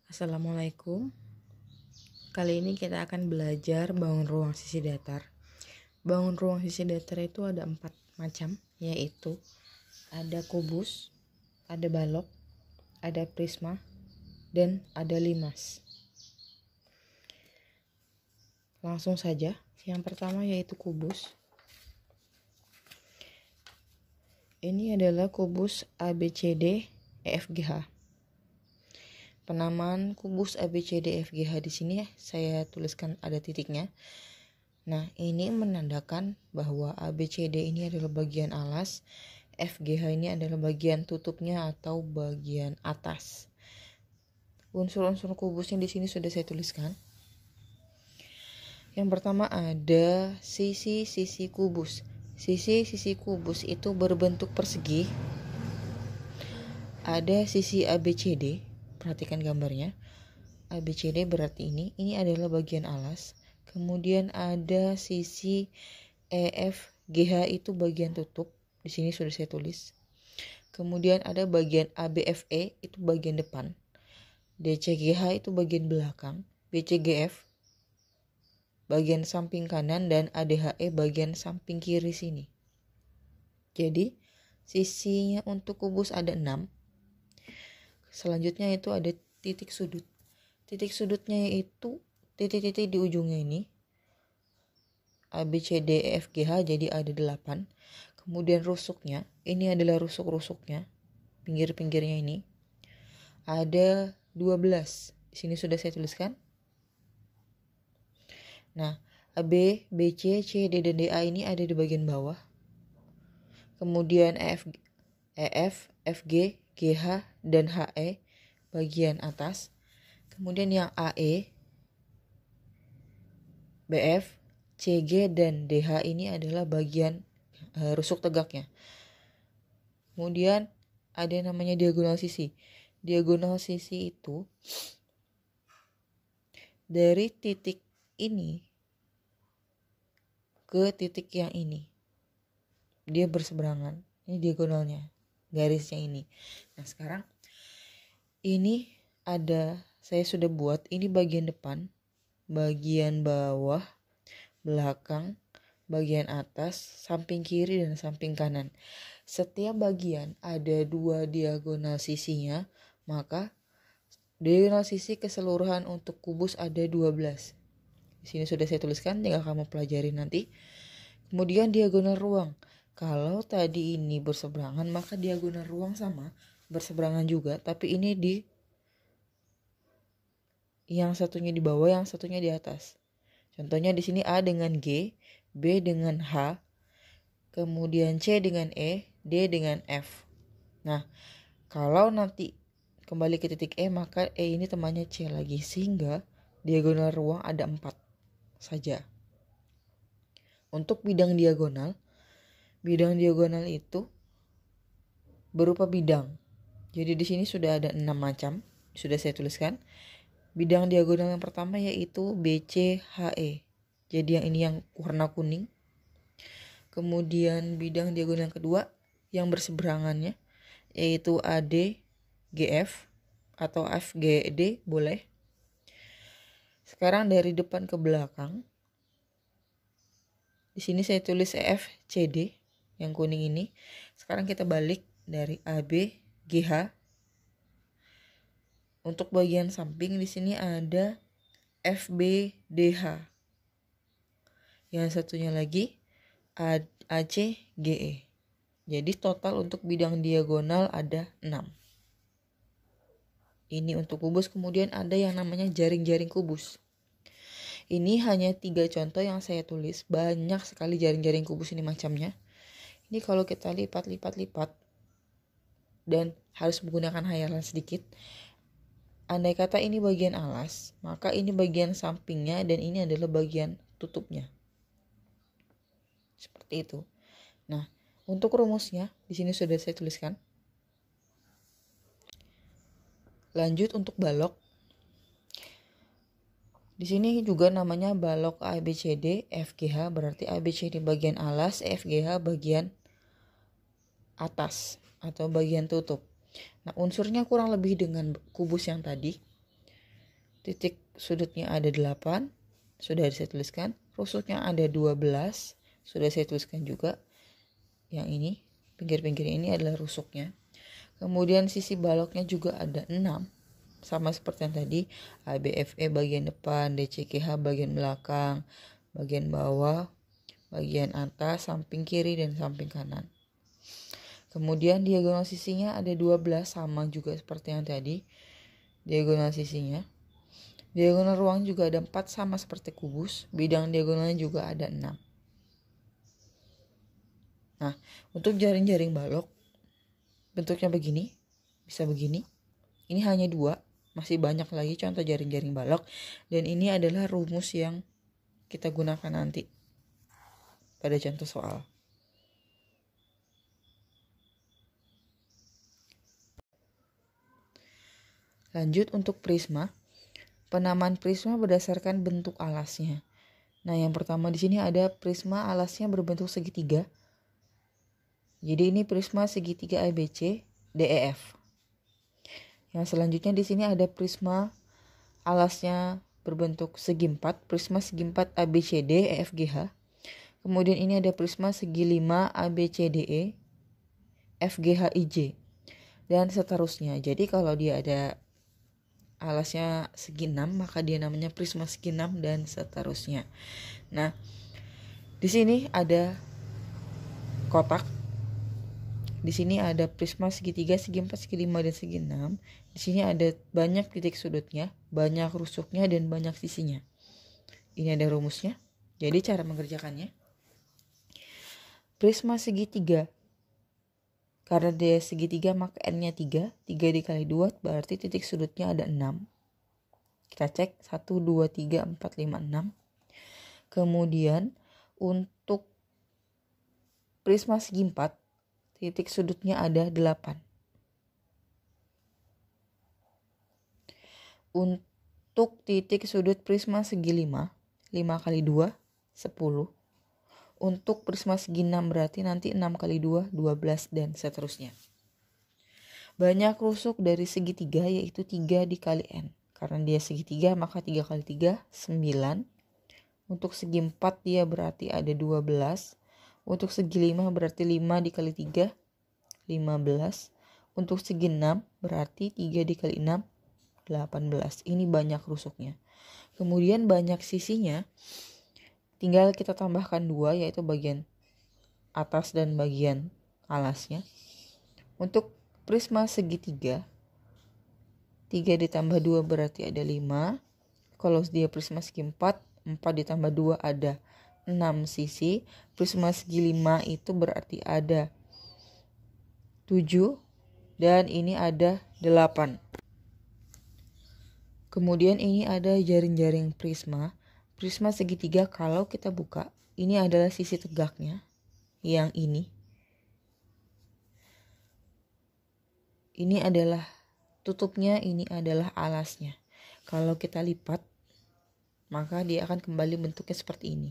Assalamualaikum. Kali ini kita akan belajar bangun ruang sisi datar. Bangun ruang sisi datar itu ada 4 macam, yaitu ada kubus, ada balok, ada prisma, dan ada limas. Langsung saja, yang pertama yaitu kubus. Ini adalah kubus ABCD EFGH. Penamaan kubus ABCD EFGH di sini saya tuliskan ada titiknya. Nah, ini menandakan bahwa ABCD ini adalah bagian alas, FGH ini adalah bagian tutupnya atau bagian atas. Unsur-unsur kubusnya di sini sudah saya tuliskan. Yang pertama ada sisi-sisi kubus. Sisi-sisi kubus itu berbentuk persegi. Ada sisi ABCD. Perhatikan gambarnya. ABCD berarti ini adalah bagian alas. Kemudian ada sisi EFGH itu bagian tutup. Di sini sudah saya tulis. Kemudian ada bagian ABFE itu bagian depan. DCGH itu bagian belakang. BCGF bagian samping kanan dan ADHE bagian samping kiri sini. Jadi sisinya untuk kubus ada 6. Selanjutnya itu ada titik sudut. Titik sudutnya itu titik-titik di ujungnya ini. ABCDEFGH jadi ada 8. Kemudian rusuknya, ini adalah rusuk-rusuknya. Pinggir-pinggirnya ini. Ada 12. Di sini sudah saya tuliskan. Nah, AB, BC, CD, dan DA ini ada di bagian bawah. Kemudian EF, FG, GH, dan HE bagian atas. Kemudian yang AE, BF, CG, dan DH ini adalah bagian rusuk tegaknya. Kemudian ada yang namanya diagonal sisi. Diagonal sisi itu dari titik ini ke titik yang ini. Dia berseberangan. Ini diagonalnya. Garisnya ini. Nah, sekarang ini ada, saya sudah buat, ini bagian depan, bagian bawah, belakang, bagian atas, samping kiri dan samping kanan. Setiap bagian ada 2 diagonal sisinya, maka diagonal sisi keseluruhan untuk kubus ada 12. Di sini sudah saya tuliskan, tinggal kamu pelajari nanti. Kemudian diagonal ruang. Kalau tadi ini berseberangan, maka diagonal ruang sama berseberangan juga, tapi ini di yang satunya di bawah, yang satunya di atas. Contohnya di sini A dengan G, B dengan H, kemudian C dengan E, D dengan F. Nah, kalau nanti kembali ke titik E, maka E ini temannya C lagi, sehingga diagonal ruang ada 4 saja. Untuk bidang diagonal itu berupa bidang. Jadi di sini sudah ada 6 macam, sudah saya tuliskan. Bidang diagonal yang pertama yaitu BCHE. Jadi yang ini yang warna kuning. Kemudian bidang diagonal yang kedua yang berseberangannya yaitu ADGF atau FGD boleh. Sekarang dari depan ke belakang. Di sini saya tulis EFCD yang kuning ini. Sekarang kita balik dari AB GH. Untuk bagian samping di sini ada FBDH. Yang satunya lagi ACGE. Jadi total untuk bidang diagonal ada 6. Ini untuk kubus. Kemudian ada yang namanya jaring-jaring kubus. Ini hanya 3 contoh yang saya tulis. Banyak sekali jaring-jaring kubus ini macamnya. Ini kalau kita lipat dan harus menggunakan hayalan sedikit. Andai kata ini bagian alas, maka ini bagian sampingnya dan ini adalah bagian tutupnya. Seperti itu. Nah, untuk rumusnya di sini sudah saya tuliskan. Lanjut untuk balok. Di sini juga namanya balok ABCD FGH, berarti ABCD bagian alas, FGH bagian atas atau bagian tutup. Nah, unsurnya kurang lebih dengan kubus yang tadi. titik sudutnya ada 8, sudah saya tuliskan. Rusuknya ada 12, sudah saya tuliskan juga. Yang ini, pinggir-pinggir ini adalah rusuknya. Kemudian sisi baloknya juga ada 6, sama seperti yang tadi. ABFE bagian depan, DCKH bagian belakang, bagian bawah, bagian atas, samping kiri dan samping kanan. Kemudian diagonal sisinya ada 12, sama juga seperti yang tadi. Diagonal sisinya. Diagonal ruang juga ada 4, sama seperti kubus. Bidang diagonalnya juga ada 6. Nah, untuk jaring-jaring balok bentuknya begini, bisa begini. Ini hanya 2, masih banyak lagi contoh jaring-jaring balok. Dan ini adalah rumus yang kita gunakan nanti pada contoh soal. Lanjut untuk prisma. Penamaan prisma berdasarkan bentuk alasnya. Nah, yang pertama di sini ada prisma alasnya berbentuk segitiga. Jadi ini prisma segitiga ABC DEF. Yang selanjutnya di sini ada prisma alasnya berbentuk segi 4, prisma segi 4 ABCD EFGH. Kemudian ini ada prisma segi 5 ABCDE FGHIJ dan seterusnya. Jadi kalau dia ada alasnya segi 6, maka dia namanya prisma segi 6 dan seterusnya. Nah, di sini ada kotak. Di sini ada prisma segitiga, segi 4, segi 5 dan segi 6. Di sini ada banyak titik sudutnya, banyak rusuknya dan banyak sisinya. Ini ada rumusnya. Jadi cara mengerjakannya. Prisma segitiga. Karena dia segitiga maka N-nya 3. 3 dikali 2 berarti titik sudutnya ada 6. Kita cek 1, 2, 3, 4, 5, 6. Kemudian untuk prisma segi 4 titik sudutnya ada 8. Untuk titik sudut prisma segi 5, 5 kali 2, 10. Untuk prisma segi 6 berarti nanti 6 kali 2, 12 dan seterusnya. Banyak rusuk dari segitiga yaitu 3 dikali N. Karena dia segitiga maka 3 kali 3, 9. Untuk segi 4 dia berarti ada 12. Untuk segi 5 berarti 5 dikali 3, 15. Untuk segi 6 berarti 3 dikali 6, 18. Ini banyak rusuknya. Kemudian banyak sisinya. Tinggal kita tambahkan 2 yaitu bagian atas dan bagian alasnya. Untuk prisma segitiga 3 ditambah 2 berarti ada 5. Kalau dia prisma segi 4, 4 ditambah 2 ada 6 sisi. Prisma segi 5 itu berarti ada 7 dan ini ada 8. Kemudian ini ada jaring-jaring prisma. Prisma segitiga kalau kita buka, ini adalah sisi tegaknya, yang ini. Ini adalah tutupnya, ini adalah alasnya. Kalau kita lipat, maka dia akan kembali bentuknya seperti ini.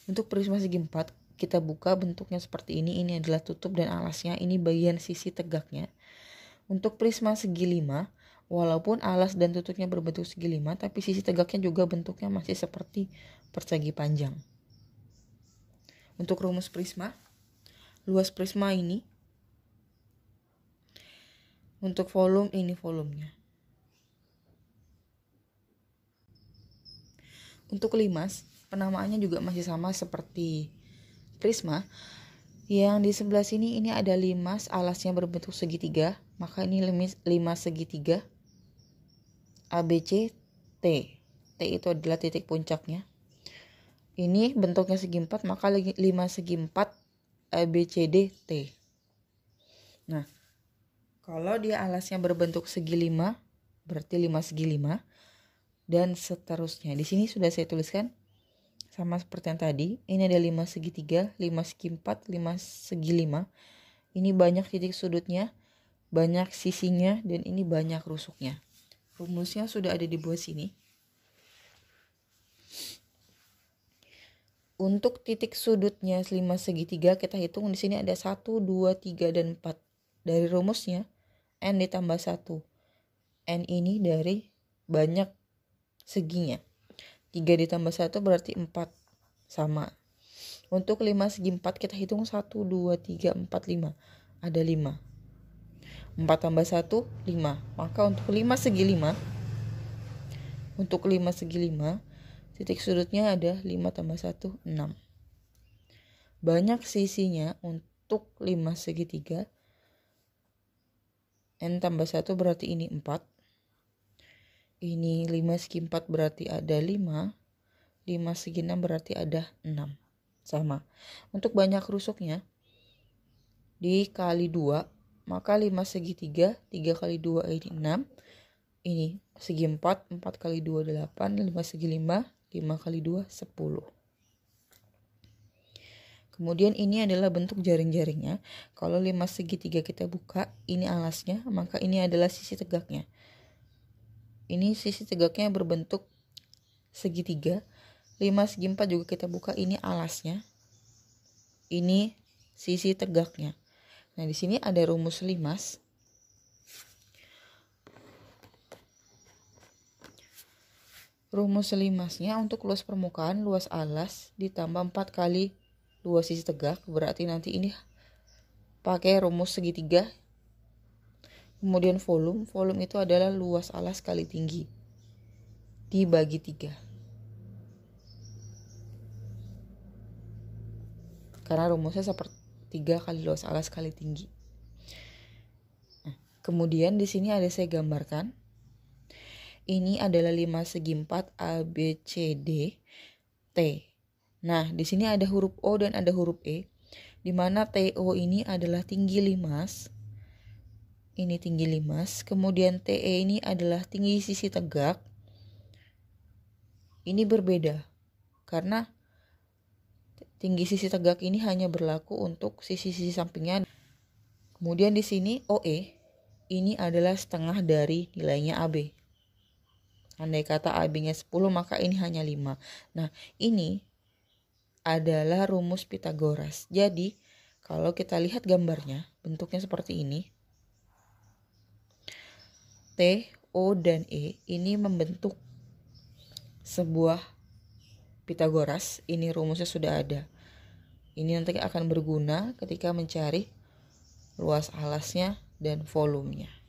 Untuk prisma segi 4, kita buka bentuknya seperti ini adalah tutup dan alasnya, ini bagian sisi tegaknya. Untuk prisma segi 5, walaupun alas dan tutupnya berbentuk segi 5, tapi sisi tegaknya juga bentuknya masih seperti persegi panjang. Untuk rumus prisma, luas prisma ini. Untuk volume, ini volumenya. Untuk limas, penamaannya juga masih sama seperti prisma. Yang di sebelah sini ini ada limas, alasnya berbentuk segitiga, maka ini limas segitiga. ABC T. T itu adalah titik puncaknya. Ini bentuknya segi 4, maka 5 segi 4 ABCD T. Nah, kalau dia alasnya berbentuk segi 5, berarti 5 segi 5 dan seterusnya. Di sini sudah saya tuliskan sama seperti yang tadi. Ini ada 5 segi 3, 5 segi 4, 5 segi 5. Ini banyak titik sudutnya, banyak sisinya dan ini banyak rusuknya. Rumusnya sudah ada di bawah sini. Untuk titik sudutnya 5 segitiga kita hitung di sini ada 1, 2, 3 dan 4. Dari rumusnya N ditambah 1. N ini dari banyak seginya. 3 ditambah 1 berarti 4, sama. Untuk 5 segi 4 kita hitung 1, 2, 3, 4, 5. Ada 5. 4 tambah 1, 5. Maka untuk 5 segi 5, titik sudutnya ada 5 tambah 1, 6. Banyak sisinya untuk 5 segi 3. N tambah 1 berarti ini 4. Ini 5 segi 4 berarti ada 5. 5 segi 6 berarti ada 6. Sama. Untuk banyak rusuknya dikali 2, maka 5 segi 3, 3 kali 2 ini 6. Ini segi 4, 4 kali 2 8, 5 segi 5, 5 kali 2 10. Kemudian ini adalah bentuk jaring-jaringnya. Kalau 5 segi 3 kita buka, ini alasnya, maka ini adalah sisi tegaknya. Ini sisi tegaknya berbentuk segitiga. 5 segi 4 juga kita buka, ini alasnya. Ini sisi tegaknya. Nah, di sini ada rumus limas. Rumus limasnya untuk luas permukaan, luas alas ditambah 4 kali luas sisi tegak, berarti nanti ini pakai rumus segitiga. Kemudian volume itu adalah luas alas kali tinggi dibagi 3. Karena rumusnya seperti 3 kali luas alas kali tinggi. Nah, kemudian di sini ada saya gambarkan. Ini adalah 5 segi 4 A, B, C, D, T. Nah, di sini ada huruf O dan ada huruf E. Di mana TO ini adalah tinggi limas. Ini tinggi limas. Kemudian TE ini adalah tinggi sisi tegak. Ini berbeda. Karena tinggi sisi tegak ini hanya berlaku untuk sisi-sisi sampingnya. Kemudian di sini OE ini adalah setengah dari nilainya AB. Andai kata AB-nya 10, maka ini hanya 5. Nah, ini adalah rumus Pythagoras. Jadi, kalau kita lihat gambarnya, bentuknya seperti ini. T, O, dan E ini membentuk sebuah Pythagoras. Ini rumusnya sudah ada. Ini nanti akan berguna ketika mencari luas alasnya dan volumenya.